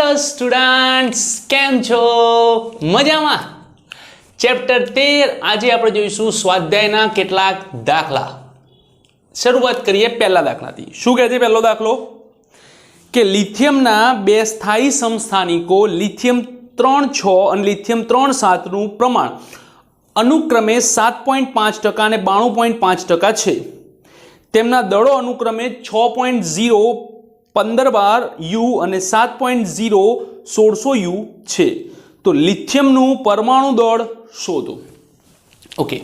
Hello students, કેમ છો? મજામાં? ચેપ્ટર 13 આજે આપણે જોઈશું સ્વાધ્યાયના કેટલાક દાખલા. શરૂઆત કરીએ પહેલા દાખલાથી. શું કહે છે પહેલો દાખલો? કે લિથિયમના બે સ્થાયી સમસ્થાનિકો લિથિયમ 3.6 અને લિથિયમ 3.7 નું પ્રમાણ અનુક્રમે 7.5% અને 92.5% છે. તેમના દળો અનુક્રમે 6.0 15 બાર યુ અને 7.0 1600 યુ છે. તો લિથિયમનું પરમાણુ દળ શોધો. ઓકે,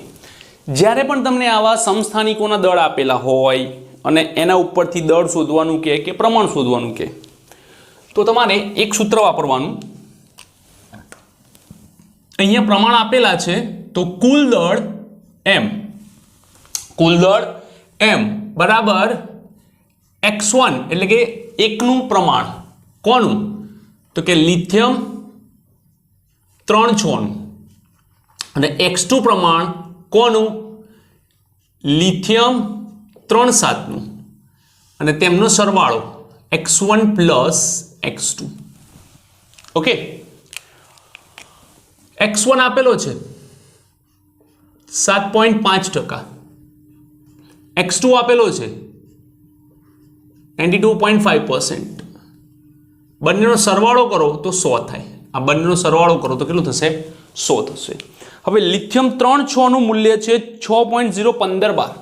જ્યારે પણ તમને આવા સમસ્થાનિકોના દળ આપેલા હોય અને એના ઉપરથી દળ શોધવાનું કે પ્રમાણ શોધવાનું કે તો તમારે એક સૂત્ર વાપરવાનું. અહીંયા પ્રમાણ આપેલા છે તો કુલ દળ m બરાબર x1 એટલે કે એકનું પ્રમાણ કોનું? તો કે લિથિયમ 3.6 નું અને x2 પ્રમાણ કોનું? લિથિયમ 3.7 નું અને તેમનો સરવાળો x1 plus x2. Okay, x1 આપેલો છે 7.5%, x2 આપેલો છે 92.5%. બંનેનો સરવાળો કરો તો 100 થાય. આ બંનેનો સરવાળો કરો તો કેટલું થશે? 100 થશે. હવે લિથિયમ 3.6 નું મૂલ્ય છે 6.015 બાર.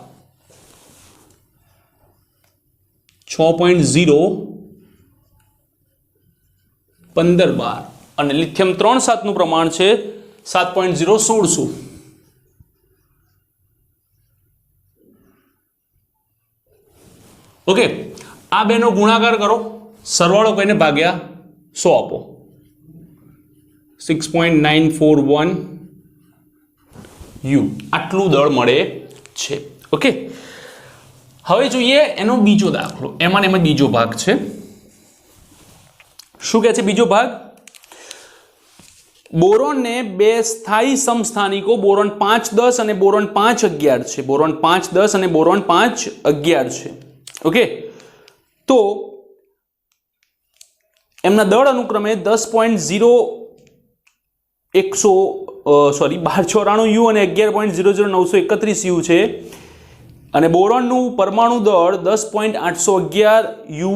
6.015 બાર અને લિથિયમ 3.7 નું પ્રમાણ છે 7.016. ઓકે, આ બેનો ગુણાકાર કરો, સરવાળો કરીને ભાગ્યા 100 આપો. 6.941 યુ આટલું દળ મળે છે. ઓકે, હવે જોઈએ એનો બીજો દાખલો. એમાં બીજો ભાગ છે. શું કહે છે બીજો ભાગ? બોરોનને બે સ્થાયી સમસ્થાનિકો બોરોન 5.10 અને બોરોન 5.11 છે. બોરોન 5.10 અને બોરોન 5.11 છે. ઓકે, તો એમના દળ અનુક્રમે 1294 યુ અને 11.00931 યુ છે અને બોરોનનું પરમાણુ દળ 10.811 યુ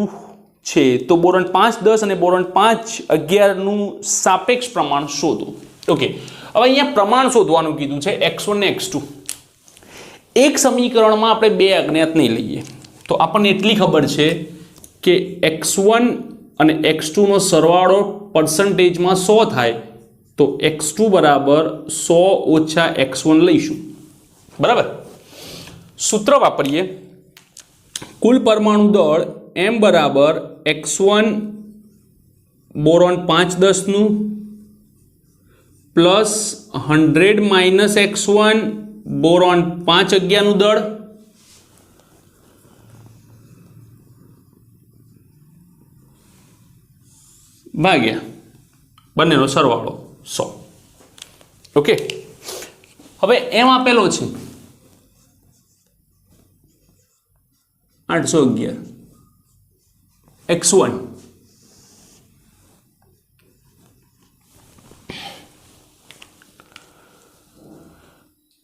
છે. તો બોરોન 5.10 અને બોરોન 5.11 નું સાપેક્ષ પ્રમાણ શોધો. ઓકે, હવે અહીંયા પ્રમાણ શોધવાનું કીધું છે x1 ને x2. એક સમીકરણમાં આપણે બે અજ્ઞાત નહીં લઈએ તો આપણને એટલી ખબર છે કે x1 અને x2 નો સરવાળો પર્સન્ટેજમાં 100 થાય તો x2 બરાબર 100 ઓછા x1 લઈશું. બરાબર, સૂત્ર વાપરીએ. કુલ પરમાણુ દળ m બરાબર x1 બોરોન 5.10 નું પ્લસ 100 માઇનસ x1 બોરોન 5.11 નું દળ ભાગ્યા બંનેનો સરવાળો 100. ઓકે, હવે એમ આપેલો છે 811 x1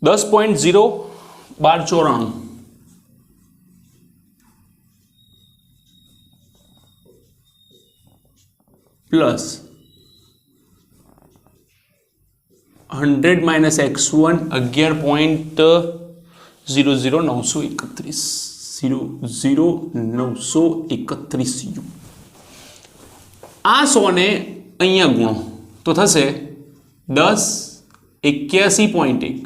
10.01294 plus 100 minus x1 11.00931 you. આ 100 ને અહીંયા ગુણો તો થશે 10 81.1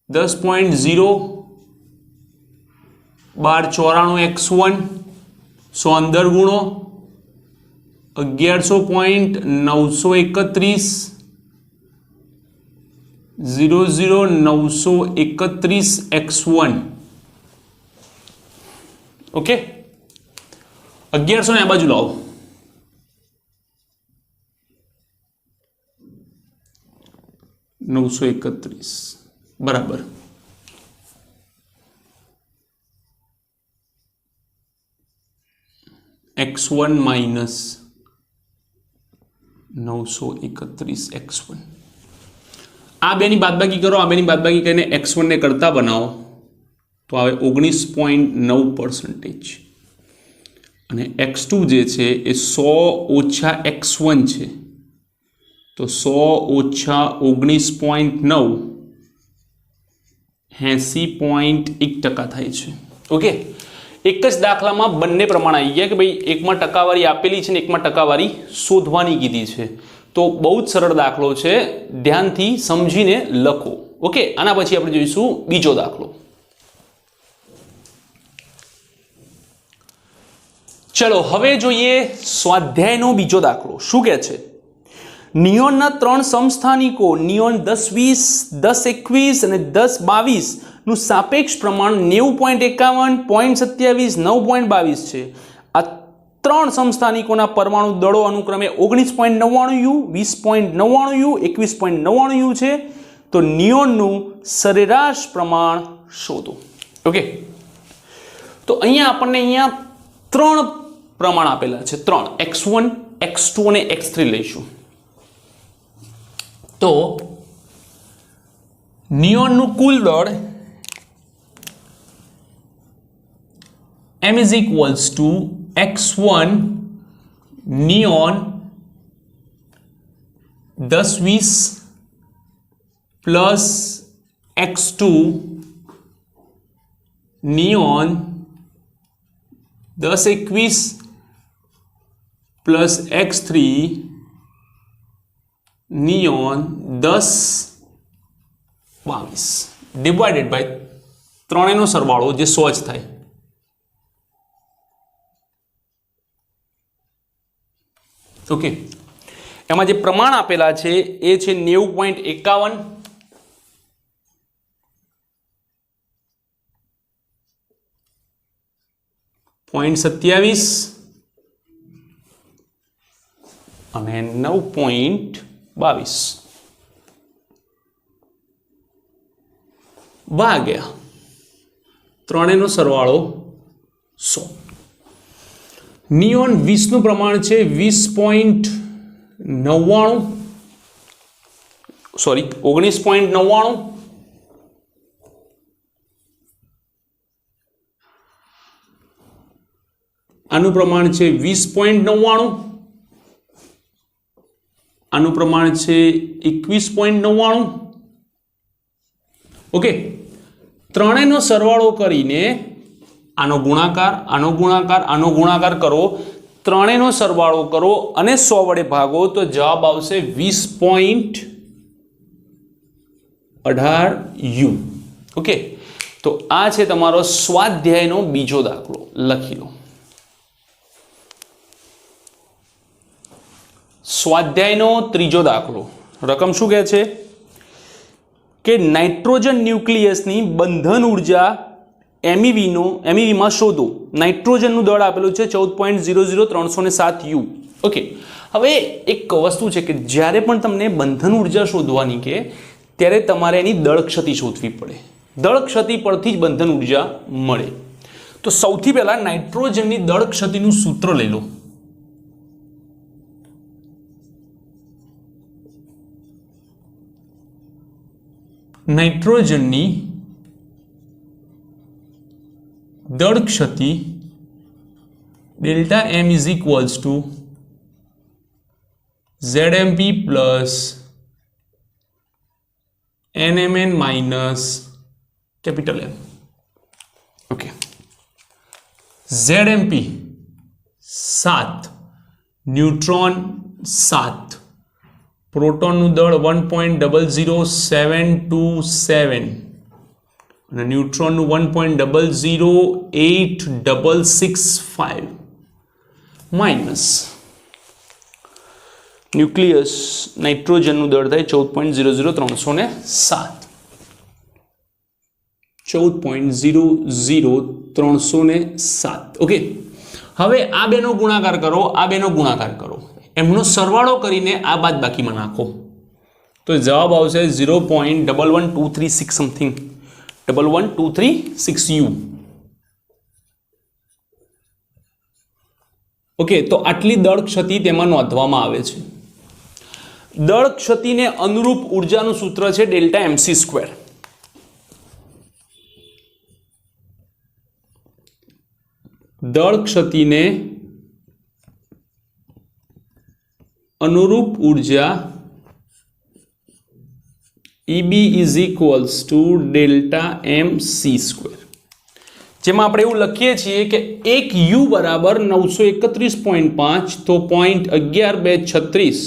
10.01294 x1 100 અંદર ગુણો 1100.931 00931 x1. ઓકે, 1100 ને આ બાજુ લાવો. 931 બરાબર x1 માઇનસ 931 x1. આ બેની બાદબાકી કરો, આ બેની બાદબાકી કરીને x1 ને કરતા બનાવો તો આવે 19.9%. અને x2 જે છે એ 100 ઓછા x1 છે તો 100 ઓછા 19.9 80.1% થાય છે. ઓકે, એક જ દાખલામાં બંને પ્રમાણ આવી ગયા કે ભાઈ એકમાં ટકાવારી આપેલી છે ને એકમાં ટકાવારી શોધવાની કીધી છે. તો બહુ જ સરળ દાખલો છે, ધ્યાનથી સમજીને લખો. ઓકે, આના પછી આપણે જોઈશું બીજો દાખલો. ચલો હવે જોઈએ સ્વાધ્યાયનો બીજો દાખલો. શું કહે છે? નિયોનના 3 સમસ્થાનિકો નિયોન 10-20, 10-21 અને 10-22 નું સાપેક્ષ પ્રમાણ 90.51, 0.27, 9.22 છે. આ 3 સમસ્થાનિકોના પરમાણુ દળો અનુક્રમે 19.99 U, 20.99 U, 21.99 U છે. તો નિયોનનું સરેરાશ પ્રમાણ શોધો. ઓકે, તો અહીંયા આપણને 3 પ્રમાણ આપેલા છે. 3 x1, x2 અને x3 લઈશું. તો નિયોનનું કુલ દળ m is equals to x1 neon 10-20 plus x2 neon 10-21 plus x3 neon 10-22 divided by ત્રણેયનો સરવાળો જે 100 જ થાય. ઓકે, એમાં જે પ્રમાણ આપેલા છે એ છે 90.51, 0.27 અને 9.22 ભાગ્યા ત્રણેયનો સરવાળો 100. નિયોન 20 નું પ્રમાણ છે 20.99, સોરી 19.99. આનું પ્રમાણ છે 20.99, આનું પ્રમાણ છે 21.99. ઓકે, ત્રણેયનો સરવાળો કરીને આનો ગુણાકાર, આનો ગુણાકાર, આનો ગુણાકાર કરો, ત્રણેયનો સરવાળો કરો અને 100 વડે ભાગો તો જવાબ આવશે 20.18 U. ઓકે, તો આ છે તમારો સ્વાધ્યાયનો બીજો દાખલો. લખી લો. સ્વાધ્યાયનો ત્રીજો દાખલો. રકમ શું કહે છે કે નાઇટ્રોજન ન્યુક્લિયસની બંધન ઉર્જા એમઈવીમાં શોધો. નાઇટ્રોજનનું દળ આપેલું છે 14.00307 U. ઓકે, હવે એક વસ્તુ છે કે જ્યારે પણ તમને બંધન ઉર્જા શોધવાની કે ત્યારે તમારે એની દળ ક્ષતિ શોધવી પડે. દળ ક્ષતિ પરથી જ બંધન ઉર્જા મળે. તો સૌથી પહેલા નાઇટ્રોજનની દળ ક્ષતિનું સૂત્ર લઈ લો. નાઇટ્રોજનની દળ ક્ષતિ delta m is equals to ZMP plus NMN minus capital M. Okay, ZMP 7, neutron 7, પ્રોટોનનું દળ 1.00727 અને ન્યુટ્રોનનું 1.00865 માઇનસ ન્યુક્લિયસ નાઇટ્રોજનનું દળ થાય 14.00307. 14.00307. ઓકે, હવે આ બેનો ગુણાકાર કરો, આ બેનો ગુણાકાર કરો, એમનો સરવાળો કરીને આ બાદબાકીમાં નાખો તો જવાબ આવશે 0.11236 સમથિંગ, 11236 U. ઓકે, તો આટલી દળ ક્ષતિ તેમાં નોંધવામાં આવે છે. દળ ક્ષતિને અનુરૂપ ઉર્જાનું સૂત્ર છે ડેલ્ટા એમસી સ્ક્વેર. દળ ક્ષતિને અનુરૂપ ઉર્જા EB is equals to delta MC square. જેમાં આપણે એવું લખીએ છીએ કે એક યુ બરાબર 931.5, તો 0.11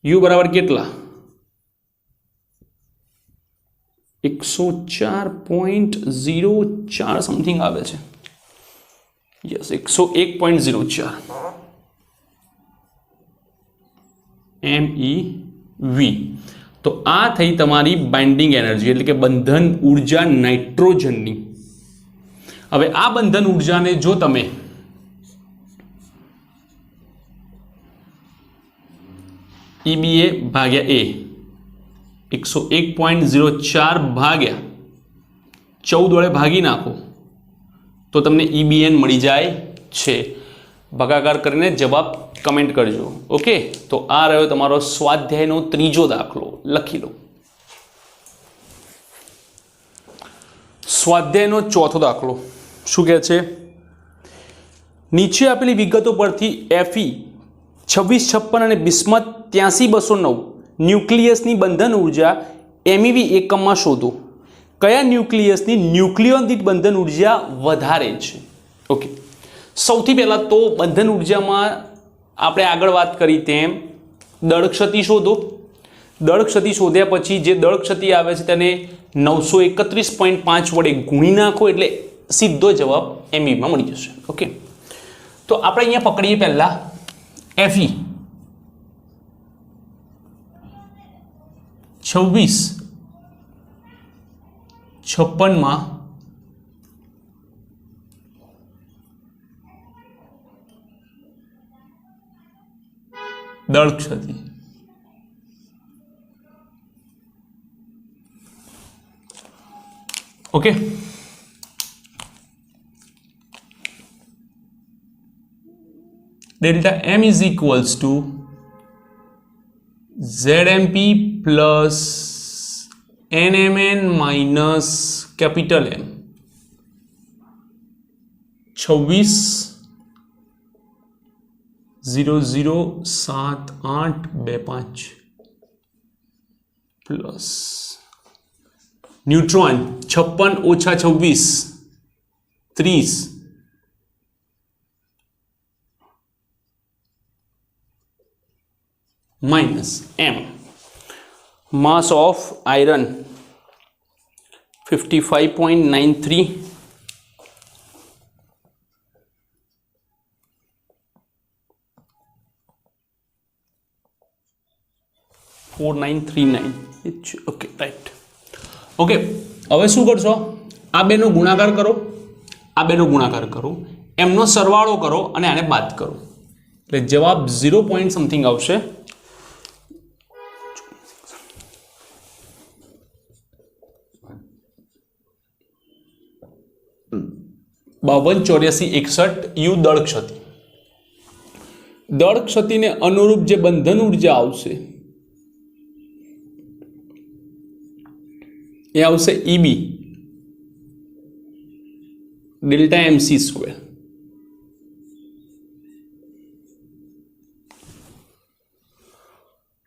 યુ બરાબર કેટલા? 104.04 સમથિંગ આવે છે. Yes, 101.04 MeV. તો આ થઈ તમારી બાઇન્ડિંગ એનર્જી, એટલે કે બંધન ઉર્જા નાઇટ્રોજનની. હવે આ બંધન ઉર્જાને જો તમે EBA ભાગ્યા A 101.04 ભાગ્યા 14 વડે ભાગી નાખો તો તમને EBN મળી જાય છે. ભાગાકાર કરીને જવાબ કમેન્ટ કરજો. ઓકે, તો આ રહ્યો તમારો સ્વાધ્યાયનો ત્રીજો દાખલો. લખી લો. સ્વાધ્યાયનો ચોથો દાખલો શું કહે છે? નીચે આપેલી વિગતો પરથી Fe 2656 અને બિસ્મથ 83209 ન્યુક્લિયસની બંધન ઉર્જા MeV એકમમાં શોધો. કયા ન્યુક્લિયસની ન્યુક્લિયોન દીઠ બંધન ઉર્જા વધારે છે? ઓકે, સૌથી પહેલાં તો બંધન ઉર્જામાં આપણે આગળ વાત કરી તેમ દળ ક્ષતિ શોધો. દળ ક્ષતિ શોધ્યા પછી જે દળ ક્ષતિ આવે છે તેને 931.5 વડે ગુણી નાખો એટલે સીધો જવાબ MeVમાં મળી જશે. ઓકે, તો આપણે અહીંયા પકડીએ પહેલા Fe 2656 માં દળ ક્ષતિ. Okay, delta M is equals to ZMP plus NMN minus capital M. 26007825 plus neutron 56 ઓછા 26 30 minus M. Mass of iron 55.93 4939. Okay, right. Okay, હવે શું કરશો? આ બેનો ગુણાકાર કરો, આ બેનો ગુણાકાર કરો, એમનો સરવાળો કરો અને આને બાદ કરો એટલે જવાબ 0 પોઈન્ટ સમથિંગ આવશે. 528461 યુ દળ ક્ષતિ. દળ ક્ષતિને અનુરૂપ જે બંધન ઉર્જા આવશે એ આવશે EB delta MC square.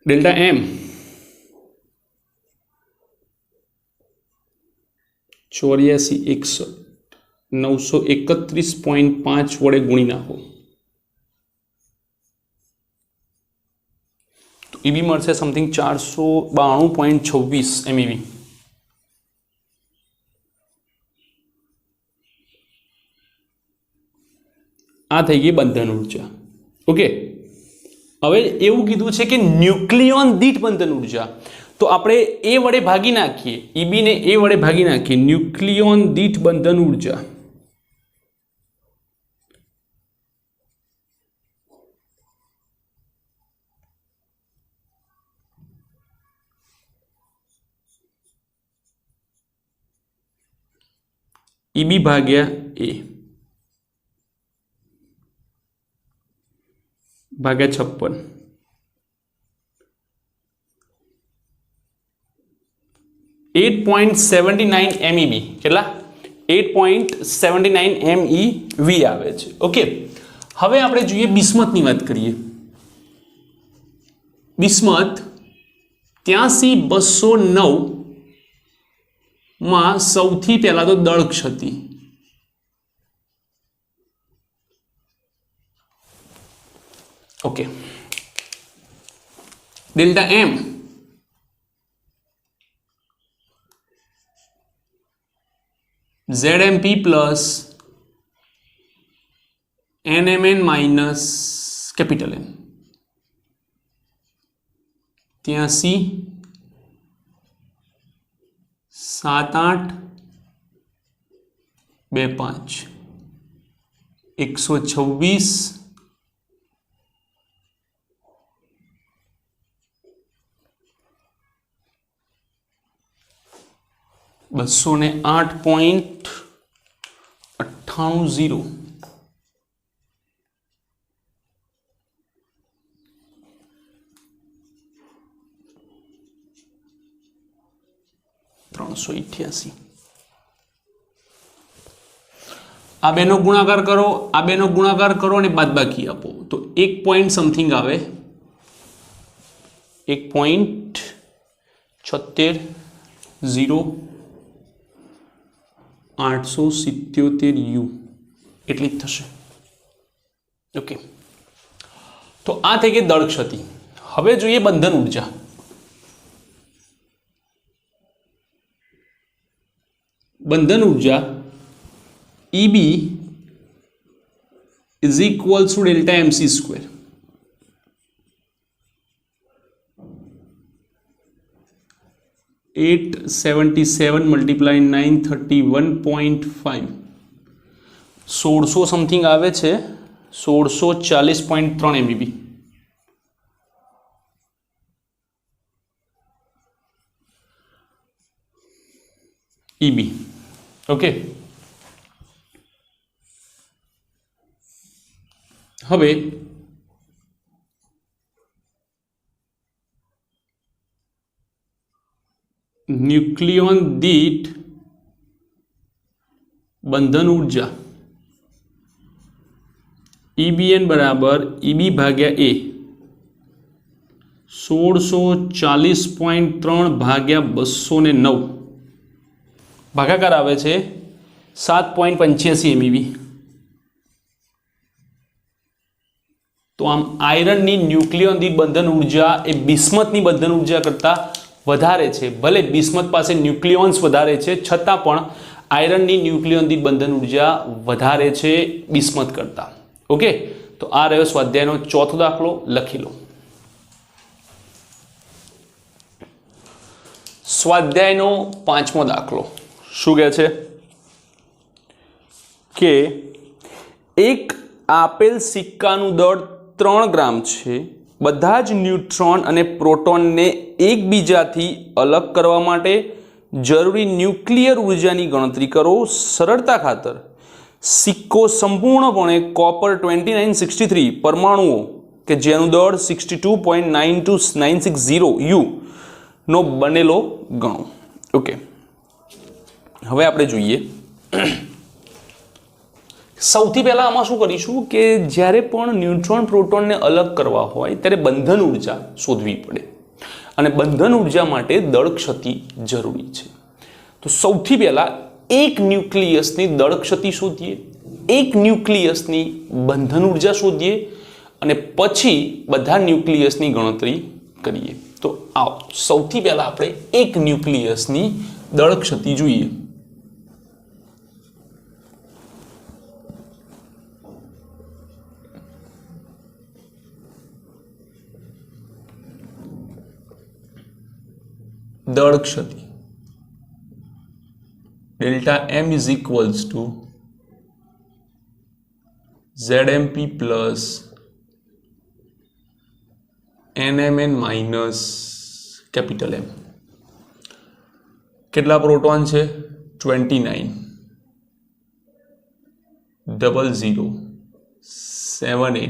Delta M 8461 931.5 વડે ગુણી નાખો તો EB મળશે સમથિંગ 492.26 MeV. આ થઈ ગઈ બંધન ઉર્જા. ઓકે, હવે એવું કીધું છે કે ન્યુક્લિયોન દીઠ બંધન ઉર્જા, તો આપણે એ વડે ભાગી નાખીએ, EB ને એ વડે ભાગી નાખીએ. ન્યુક્લિયોન દીઠ બંધન ઉર્જા EB ભાગ્યા A. ભાગ્યા 56 8.79 MeV કેટલા 8.79 MeV આવે છે ઓકે હવે આપણે જોઈએ બિસ્મથની વાત કરીએ બિસ્મથ 83209 માં સૌથી પહેલા તો દળ ક્ષતિ okay delta M ZMP plus NMN minus capital M 83 7 8 2 5 126 208.98 388 આ બેનો ગુણાકાર કરો આ બેનો ગુણાકાર કરો અને બાદબાકી આપો તો 1 પોઈન્ટ સમથિંગ આવે 1.70877 U એટલી જ થશે ઓકે તો આ થઈ ગઈ દળ ક્ષતિ હવે જોઈએ બંધન ઊર્જા બંધન ઊર્જા EB is equals to delta MC square 877 multiply 931.5 1600 something આવે છે 1640.3 MeV EB ઓકે હવે ન્યુક્લિયોન દીઠ બંધન ઊર્જા EBN બરાબર EB ભાગ્યા A 1640.3 ભાગ્યા 209 ભાગાકાર આવે છે 7.85 MeV તો આમ આયરનની ન્યુક્લિયોન દીઠ બંધન ઊર્જા એ બિસ્મથની બંધન ઊર્જા કરતાં વધારે છે ભલે બિસ્મથ પાસે ન્યુક્લિયોન્સ વધારે છે છતાં પણ આયરનની ન્યુક્લિયોન દીઠ બંધન ઊર્જા વધારે છે બિસ્મથ કરતાં ઓકે તો આ રહ્યો સ્વાધ્યાયનો ચોથો દાખલો લખી લો સ્વાધ્યાયનો પાંચમો દાખલો શું કહે છે કે એક આપેલ સિક્કાનું દળ 3 ગ્રામ છે બધા જ ન્યુટ્રોન અને પ્રોટોનને એકબીજાથી અલગ કરવા માટે જરૂરી ન્યુક્લિયર ઉર્જાની ગણતરી કરો સરળતા ખાતર સિક્કો સંપૂર્ણપણે કોપર 2963 પરમાણુઓ કે જેનું દળ 62.92960 U નો બનેલો ગણો ઓકે હવે આપણે જોઈએ સૌથી પહેલા આમાં શું કરીશું કે જ્યારે પણ ન્યુટ્રોન પ્રોટોનને અલગ કરવા હોય ત્યારે બંધન ઊર્જા શોધવી પડે અને બંધન ઊર્જા માટે દળ ક્ષતિ જરૂરી છે તો સૌથી પહેલા એક ન્યુક્લિયસની દળ ક્ષતિ શોધીએ એક ન્યુક્લિયસની બંધન ઊર્જા શોધીએ અને પછી બધા ન્યુક્લિયસની ગણતરી કરીએ તો આવો સૌથી પહેલા આપણે એક ન્યુક્લિયસની દળ ક્ષતિ જોઈએ દળ ક્ષતિ delta M is equals to ZMP plus NMN minus capital M કેટલા પ્રોટોન છે 29 00 78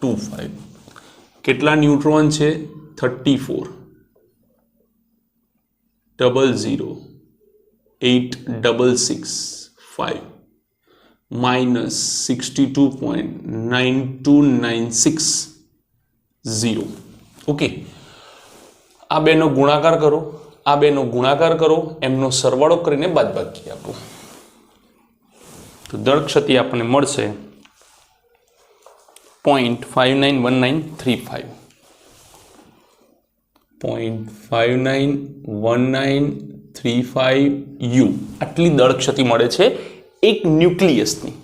25 કેટલા ન્યુટ્રોન છે 34 008665 માઇનસ 62.9296 ઓકે આ બેનો ગુણાકાર કરો આ બેનો ગુણાકાર કરો એમનો સરવાળો કરીને બાદબાકી આપો તો દળ ક્ષતિ આપણને મળશે 0.591935 0.591935 યુ આટલી દળ ક્ષતિ મળે છે એક ન્યુક્લિયસની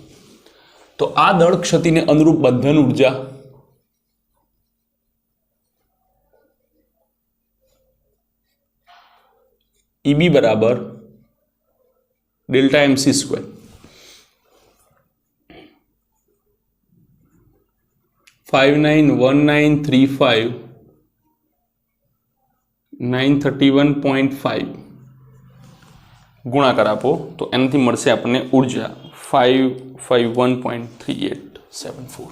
તો આ દળ ક્ષતિને અનુરૂપ બંધન ઉર્જા EB बराबर डेल्टा MC स्क्वायर 591935 931.5 गुणाकार आपो तो एनाथी मळशे आपने ऊर्जा 551.3874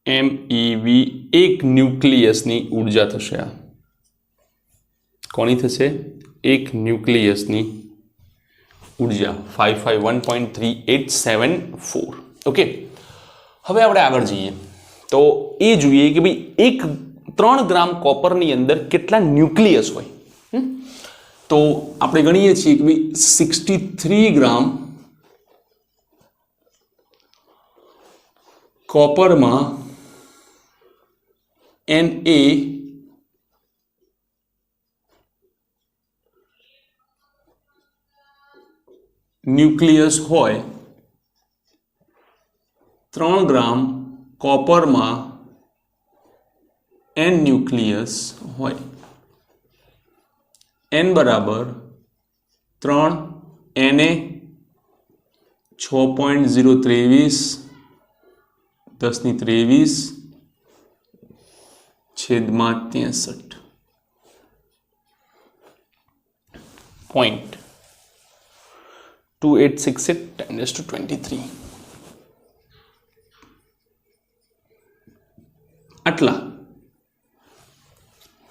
MeV एक न्यूक्लियसनी ऊर्जा थशे आ कोनी थशे एक न्यूक्लियसनी ऊर्जा 551.3874 ओके हवे आपणे आगळ जईए तो ए जोईए कि भाई एक 3 ग्राम कॉपरनी अंदर केटला न्यूक्लियस होय तो आपणे गणीए छीए कि भाई 63 ग्राम कॉपर में Na न्यूक्लियस होय 3 ग्राम कॉपर में N न्यूक्लियस होय N बराबर 3 Na 6.023 1023 छेदमा 63 0.2868 10 to 23 आटला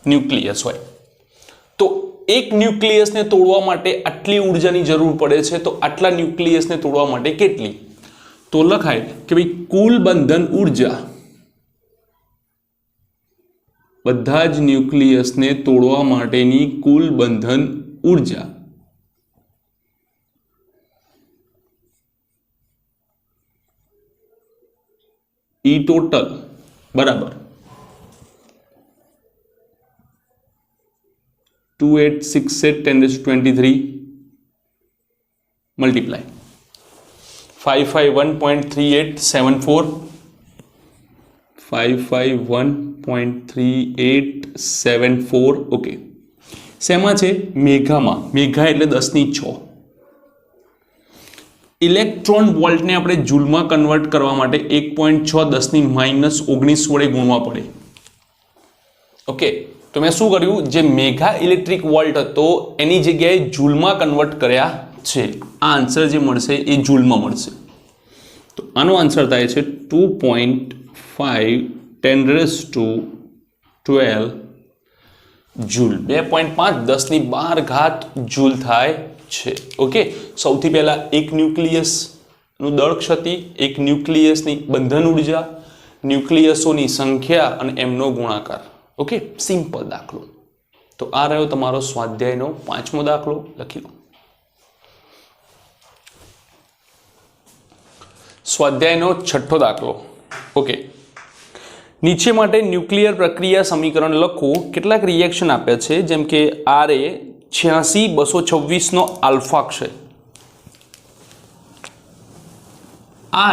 न्यूक्लियस होय तो एक न्यूक्लियस ने तोड़वा माटे आटली ऊर्जानी जरूर पड़े छे तो आटला न्यूक्लियस ने तोड़वा माटे केटली तो लखाय कि भाई कुल बंधन ऊर्जा बधा ज न्यूक्लियस ने तोड़वा माटेनी कुल बंधन ऊर्जा ई टोटल बराबर 2868 10 to 23 मल्टीप्लाई 551.3874 551.3874 ओके सेमा छे मेगा में मेगा एटले 10 ની 6 इलेक्ट्रॉन वोल्ट ने आपणे जूल में कन्वर्ट करवा माटे 1.6 10 ની -19 वडे गुणवा पड़े ओके तो मैं शू कर्युं जे मेगा इलेक्ट्रिक वोल्ट हतो एनी जग्याए जूल में कन्वर्ट कर्या छे आ आंसर जे मळशे ए जूल में मळशे तो आनो आंसर थाय छे 2.5 10 to 12 जूल 2.5 10 ની 12 घात जूल थाय छे ओके सौथी पहला एक न्यूक्लियस नु दળ क्षति एक न्यूक्लियस नी बंधन ऊर्जा न्यूक्लियसोनी संख्या अने एमनो गुणाकार ओके सिंपल दाखलो तो आ रह्यो तमारो स्वाध्यायनो 5मो दाखलो लखी लो स्वाध्यायनो 6ठो दाखलो ओके नीचे माटे न्यूक्लियर प्रक्रिया समीकरण लखो केटलाक रिएक्शन आप्या छे जेम के Ra 86 नो आल्फा क्षय Ra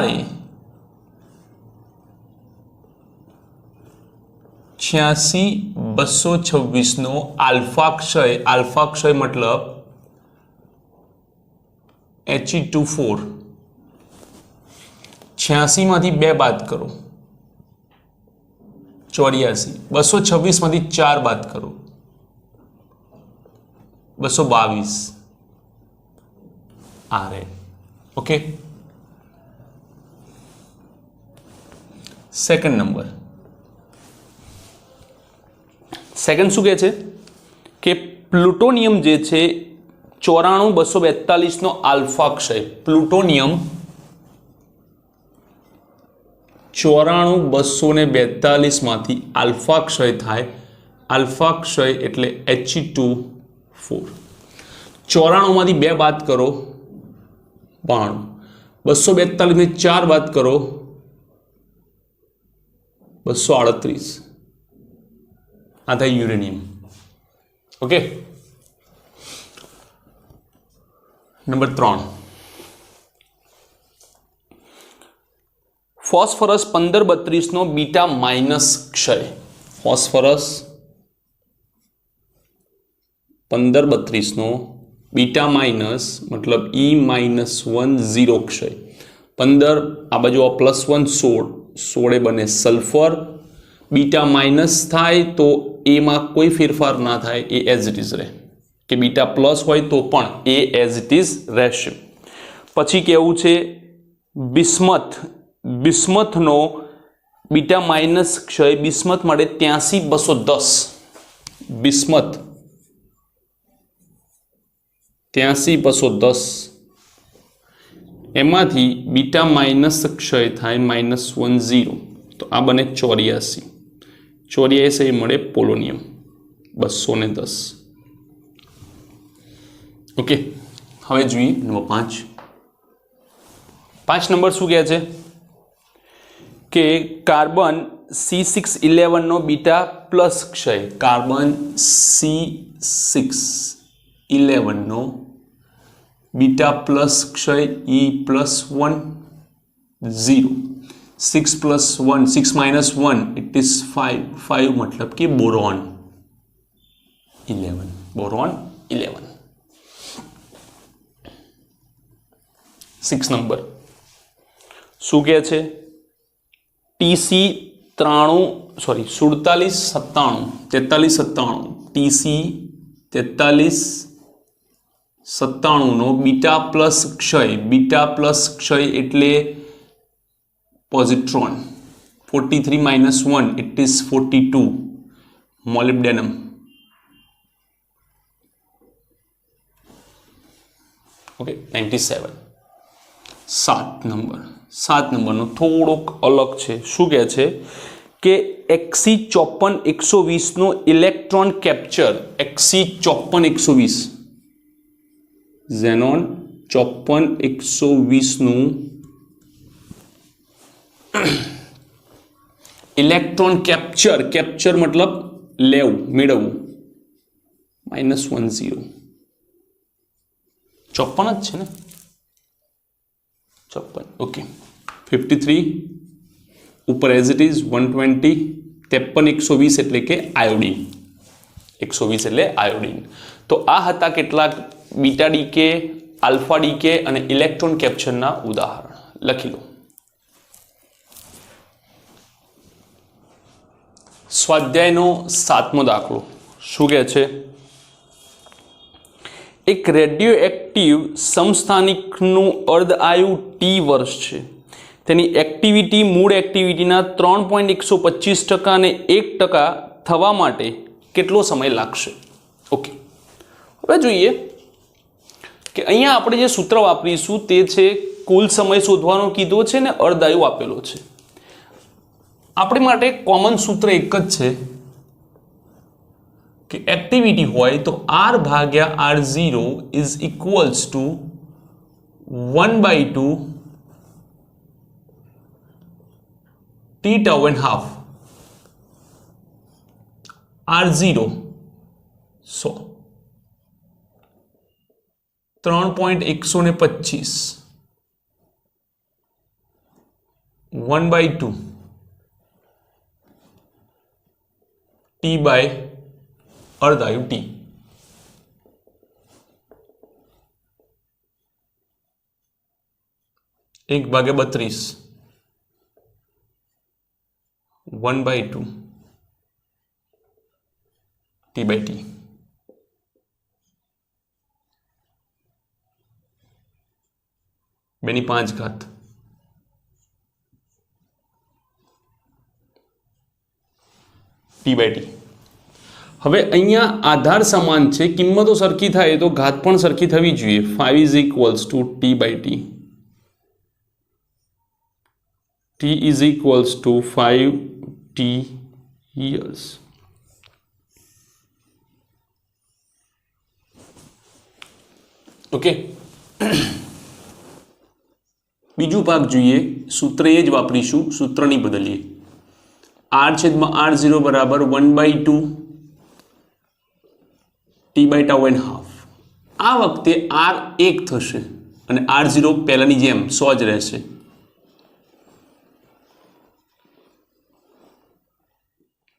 86 नो आल्फा क्षय मतलब He24 86 मांथी 2 बाद करो 84 226 मांथी 4 बाद करो 222 Ra okay, second number. Second શું કહે છે કે પ્લુટોનિયમ જે છે 94242 નો આલ્ફા ક્ષય, પ્લુટોનિયમ 94242 માંથી આલ્ફા ક્ષય થાય. આલ્ફા ક્ષય એટલે He2 4. 94 માંથી 2 બાદ કરો 92, 242 में 4 बात करो 238. आ था यूरेनियम. ओके, नंबर 3 ફોસ્ફરસ 1532 નો બીટા માઇનસ ક્ષય. ફોસ્ફરસ 1532 નો बीटा माइनस मतलब E-10 क्षय. 15 आ बाजू +1 16, 16 बने सल्फर. बीटा माइनस थाय तो ए में कोई फेरफार ना थाय, ए एज इट इज रहे. कि बीटा प्लस होय तो पण ए एज इट इज रहेशे. पछी केवुं छे बिस्मथ. बिस्मथनो बीटा माइनस क्षय बिस्मथ माटे 83 210. बिस्मथ 83 210 एमांथी बीटा माइनस क्षय थाय -10 तो आ बने 84. 84 मळे पोलोनियम 210. ओके, हवे जोईए नंबर 5. 5 नंबर शुं कहे छे के कार्बन C611 नो बीटा प्लस क्षय. कार्बन C611 नो बीटा प्लस क्षय E+1 0. 6 + 1 6 - 1 it is 5. 5 मतलब कि बोरॉन 11. बोरॉन 11. 6 नंबर શું કહે છે TC 43 97 TC 43 નો बीटा प्लस क्षय. बीटा प्लस क्षय એટલે પોઝિટ્રોન. 43 - 1 इट इज 42. મોલિબ્ડેનમ. ओके, 97. 7 નંબરનો થોડોક અલગ છે. શું કહે છે કે Xc54 120 નો ઇલેક્ટ્રોન કેપ્ચર. Xc54 120 ઝેનોન 54 120 નું ઇલેક્ટ્રોન કેપ્ચર. કેપ્ચર मतलब લેવું, મેળવવું. -10 54 જ છે ને 54. ओके, 53 ऊपर एज इट इज 120. 53 120 એટલે કે આયોડિન. 120 એટલે આયોડિન. તો આ હતા કેટલાક બીટા ડીકે, આલ્ફા ડીકે અને ઇલેક્ટ્રોન કેપ્ચરના ઉદાહરણ. લખી લો. સ્વાધ્યાયનો 7મો દાખલો શું કહે છે એક રેડિયો એક્ટિવ સમસ્થાનિકનું અર્ધઆયુ T વર્ષ છે. તેની એક્ટિવિટી મૂળ એક્ટિવિટીના 3.125% અને 1% થવા માટે કેટલો સમય લાગશે? ઓકે, હવે જોઈએ કે અહીંયા આપણે જે સૂત્ર વાપરીશું તે છે કુલ સમય શોધવાનો કીધો છે ને અર્ધઆયુ આપેલો છે. આપણી માટે કોમન સૂત્ર એક જ છે कि एक्टिविटी होय तो R भाग्या R0 is equals to 1/2 T tau and half. R0 100 3.125 1/2 T by अर्धायु T. 1/32 1/2 T/T. 2 ની 5 ઘાત t/t। હવે અહીંયા આધાર સમાન છે, કિંમતો સરખી થાય તો ઘાત પણ સરખી થવી જોઈએ। 5 = t/t, t = 5t years। Okay, બીજું ભાગ જોઈએ, સૂત્ર એ જ વાપરીશું, સૂત્ર નહીં બદલીએ। r/r0 = 1/2 t/τ². આ વખતે r 1 થશે અને r0 પહેલાની જેમ 100 જ રહેશે।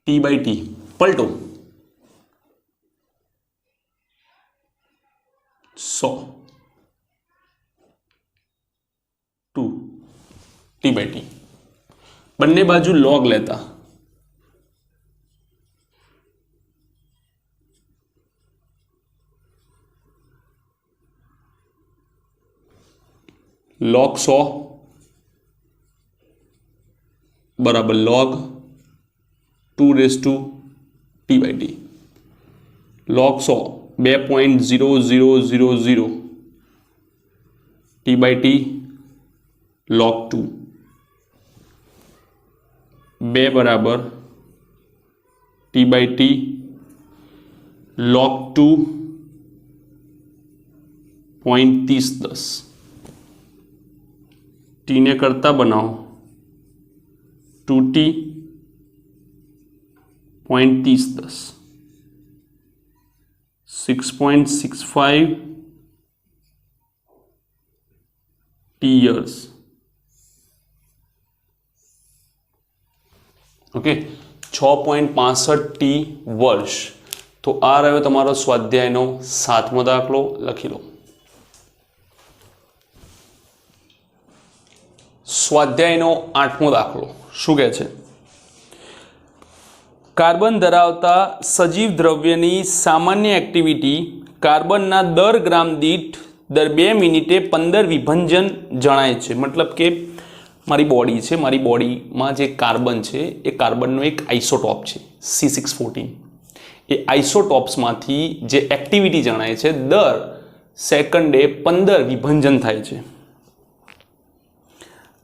t/t પલટો 100 2 t/t। બંને બાજુ log લેતા log 100 બરાબર log 2/t/t। log 100 2.0000 t/t log 2 2 બરાબર t/t log 2.3010 t ને કરતા બનાવો 2t 0.3010 6.65 t years। Okay, 6.65 t વર્ષ। તો આ રહ્યો તમારો સ્વાધ્યાયનો 7મો દાખલો, લખી લો। સ્વાધ્યાયનો 8મો દાખલો શું કહે છે? કાર્બન ધરાવતા સજીવ દ્રવ્યની સામાન્ય એક્ટિવિટી કાર્બનના દર ગ્રામ દીઠ દર 2 મિનિટે 15 વિભંજન જણાય છે। મતલબ કે મારી બોડી છે, મારી બોડીમાં જે કાર્બન છે એ કાર્બનનો એક આઇસોટોપ છે C614। એ આઇસોટોપ્સમાંથી જે એક્ટિવિટી જણાય છે દર સેકન્ડે 15 વિભંજન થાય છે।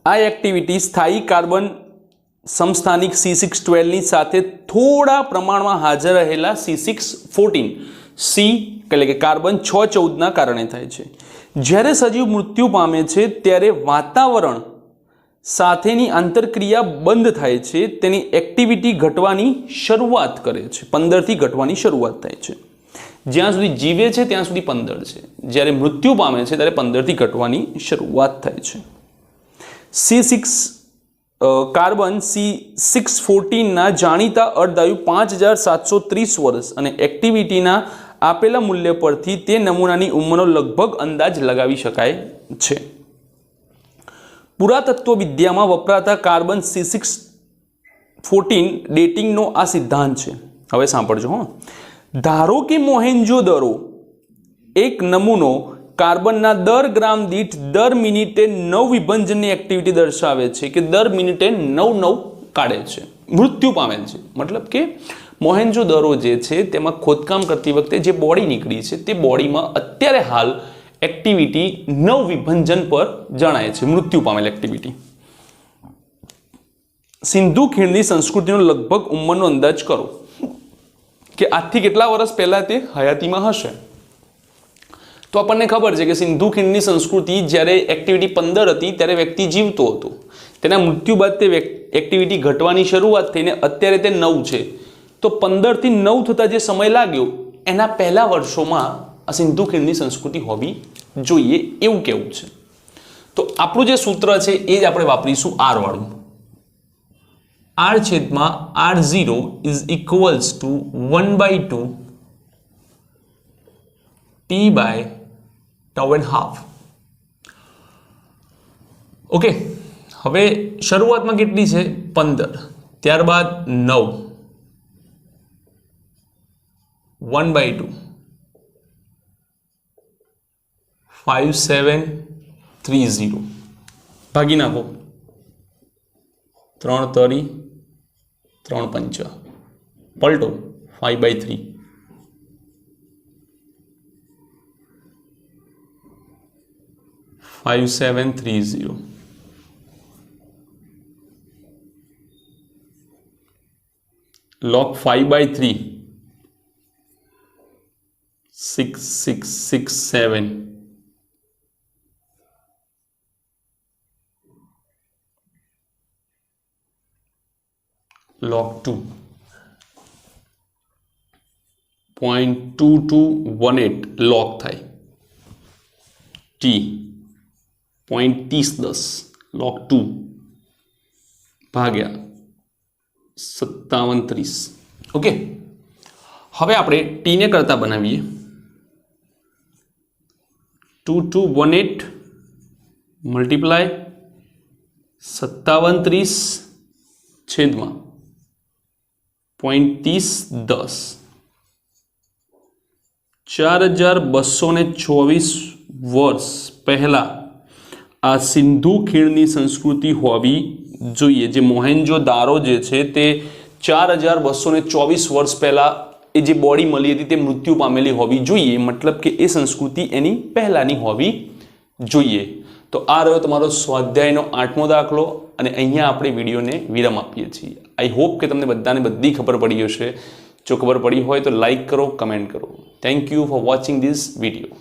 આ એક્ટિવિટી સ્થાયી કાર્બન સમસ્થાનિક C612 ની સાથે થોડા પ્રમાણમાં હાજર રહેલા C614 એટલે કે કાર્બન 614 ના કારણે થાય છે। જ્યારે સજીવ મૃત્યુ પામે છે ત્યારે વાતાવરણ સાથેની આંતરક્રિયા બંધ થાય છે, તેની એક્ટિવિટી ઘટવાની શરૂઆત કરે છે। 15 થી ઘટવાની શરૂઆત થાય છે। જ્યાં સુધી જીવે છે ત્યાં સુધી 15 છે, જ્યારે મૃત્યુ પામે છે ત્યારે 15 થી ઘટવાની શરૂઆત થાય છે। કાર્બન C614 ના જાણીતા અર્ધાયુ 5730 વર્ષ અને એક્ટિવિટીના આપેલા મૂલ્ય પરથી તે નમૂનાની ઉંમરનો લગભગ અંદાજ લગાવી શકાય છે। પુરાતત્વ વિદ્યામાં વપરાતા કાર્બન C614 ડેટિંગનો આ સિદ્ધાંત છે। હવે સાંભળજો હો। ધારો કે મોહેન્જો-દરો એક નમૂનો કાર્બનના દર ગ્રામ દીઠ દર મિનિટે 9 વિભંજનની એક્ટિવિટી દર્શાવે છે કે દર મિનિટે 9 કાઢે છે, મૃત્યુ પામેલ છે। મતલબ કે મોહેન્જો-દરો જે છે તેમાં ખોદકામ કરતી વખતે જે બોડી નીકળી છે તે બોડીમાં અત્યારે હાલ એક્ટિવિટી 9 વિભંજન પર જણાય છે, મૃત્યુ પામેલ એક્ટિવિટી। સિંધુ ખીણની સંસ્કૃતિનો લગભગ ઉંમરનો અંદાજ કરો કે આજથી કેટલા વર્ષ પહેલા તે હયાતીમાં હશે। તો આપણને ખબર છે કે સિંધુ ખીણની સંસ્કૃતિ જ્યારે એક્ટિવિટી 15 હતી ત્યારે વ્યક્તિ જીવતો હતો, તેના મૃત્યુ બાદ તે એક્ટિવિટી ઘટવાની શરૂઆત થઈને અત્યારે તે 9 છે। તો 15 થી 9 થતા જે સમય લાગ્યો એના પહેલા વર્ષોમાં આ સિંધુ ખીણની સંસ્કૃતિ હોવી જોઈએ એવું કહેવું છે। તો આપણું જે સૂત્ર છે એ જ આપણે વાપરીશું R વાળું। R/R0 = 1/2 t/τ². ઓકે, હવે શરૂઆતમાં કેટલી છે 15, ત્યારબાદ 9, 1/2, 5, 7, 30 ભાગી નાખો 3 તરી 3 પંચા પલટો 5/3 5730 log 5/3 6667 log 2 0.2218 log થાય t 0.3010 log 2 ભાગ્યા 5730 ઓકે હવે આપણે t ને કરતા બનાવીએ 2218 મલ્ટીપ્લાય 5730 છેદમાં 0.3010 4224 વર્ષ પહેલા આ સિંધુ ખીણની સંસ્કૃતિ હોવી જોઈએ જે મોહેન્જો દારો જે છે તે 4224 વર્ષ પહેલા એ જે બોડી મળી હતી તે મૃત્યુ પામેલી હોવી જોઈએ મતલબ કે એ સંસ્કૃતિ એની પહેલાની હોવી જોઈએ તો આ રહ્યો તમારો સ્વાધ્યાયનો 8મો દાખલો અને અહીંયા આપણે વિડીયોને વિરામ આપીએ છીએ આઈ હોપ કે તમને બધાને બધી ખબર પડી હશે જો ખબર પડી હોય તો લાઈક કરો કમેન્ટ કરો thank you for watching this video